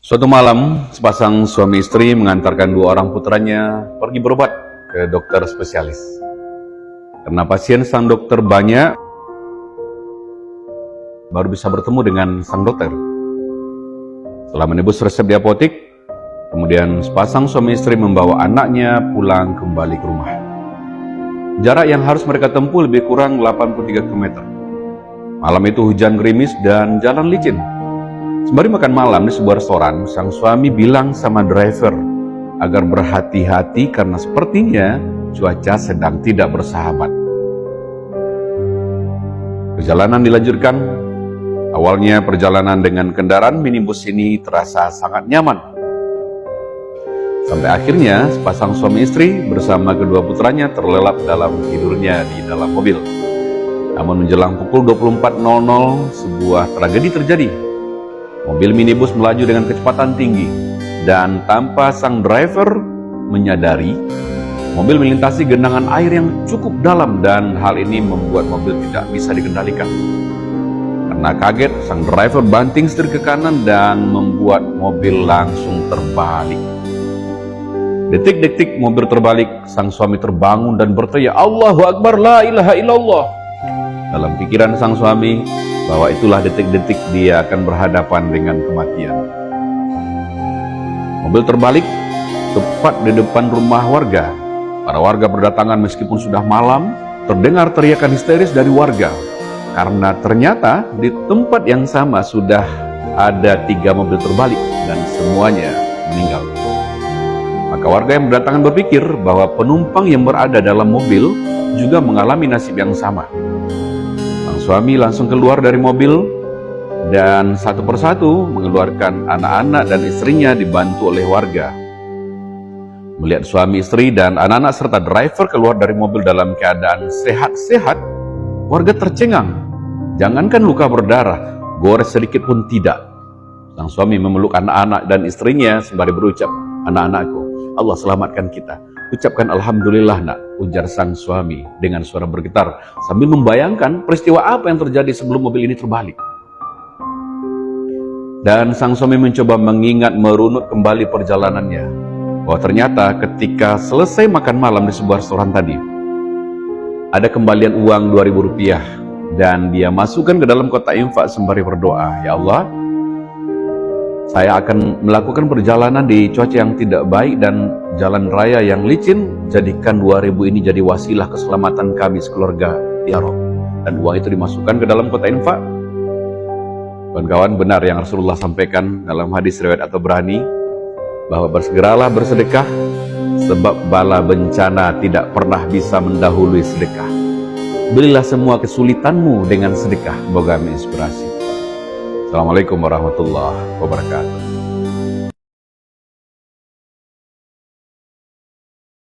Suatu malam, sepasang suami istri mengantarkan dua orang putranya pergi berobat ke dokter spesialis. Karena pasien sang dokter banyak, baru bisa bertemu dengan sang dokter. Setelah menebus resep di apotik, kemudian sepasang suami istri membawa anaknya pulang kembali ke rumah. Jarak yang harus mereka tempuh lebih kurang 83 km. Malam itu hujan gerimis dan jalan licin. Sembari makan malam di sebuah restoran, sang suami bilang sama driver agar berhati-hati karena sepertinya cuaca sedang tidak bersahabat. Perjalanan dilanjutkan. Awalnya perjalanan dengan kendaraan minibus ini terasa sangat nyaman. Sampai akhirnya sepasang suami istri bersama kedua putranya terlelap dalam tidurnya di dalam mobil. Namun menjelang pukul 24.00 sebuah tragedi terjadi. Mobil minibus melaju dengan kecepatan tinggi dan tanpa sang driver menyadari, mobil melintasi genangan air yang cukup dalam dan hal ini membuat mobil tidak bisa dikendalikan. Karena kaget, sang driver banting setir ke kanan dan membuat mobil langsung terbalik. Detik-detik mobil terbalik, sang suami terbangun dan berteriak, "Allahu Akbar, la ilaha illallah." Dalam pikiran sang suami, bahwa itulah detik-detik dia akan berhadapan dengan kematian. Mobil terbalik tepat di depan rumah warga. Para warga berdatangan meskipun sudah malam, terdengar teriakan histeris dari warga. Karena ternyata di tempat yang sama sudah ada 3 mobil terbalik dan semuanya meninggal. Maka warga yang berdatangan berpikir bahwa penumpang yang berada dalam mobil juga mengalami nasib yang sama. Suami langsung keluar dari mobil dan satu persatu mengeluarkan anak-anak dan istrinya dibantu oleh warga. Melihat suami istri dan anak-anak serta driver keluar dari mobil dalam keadaan sehat-sehat, warga tercengang. Jangankan luka berdarah, gores sedikit pun tidak. Sang suami memeluk anak-anak dan istrinya sembari berucap, "Anak-anakku, Allah selamatkan kita. Ucapkan Alhamdulillah nak," ujar sang suami dengan suara bergetar sambil membayangkan peristiwa apa yang terjadi sebelum mobil ini terbalik. Dan sang suami mencoba mengingat merunut kembali perjalanannya, bahwa ternyata ketika selesai makan malam di sebuah restoran tadi, ada kembalian uang Rp2.000 dan dia masukkan ke dalam kotak infak sembari berdoa, "Ya Allah, saya akan melakukan perjalanan di cuaca yang tidak baik dan jalan raya yang licin. Jadikan 2.000 ini jadi wasilah keselamatan kami sekeluarga, ya Rabb." Dan uang itu dimasukkan ke dalam kotak infak. Kawan-kawan, benar yang Rasulullah sampaikan dalam hadis riwayat At-Tabrani, bahwa bersegeralah bersedekah, sebab bala bencana tidak pernah bisa mendahului sedekah. Berilah semua kesulitanmu dengan sedekah. Semoga menginspirasi. Assalamualaikum warahmatullahi wabarakatuh.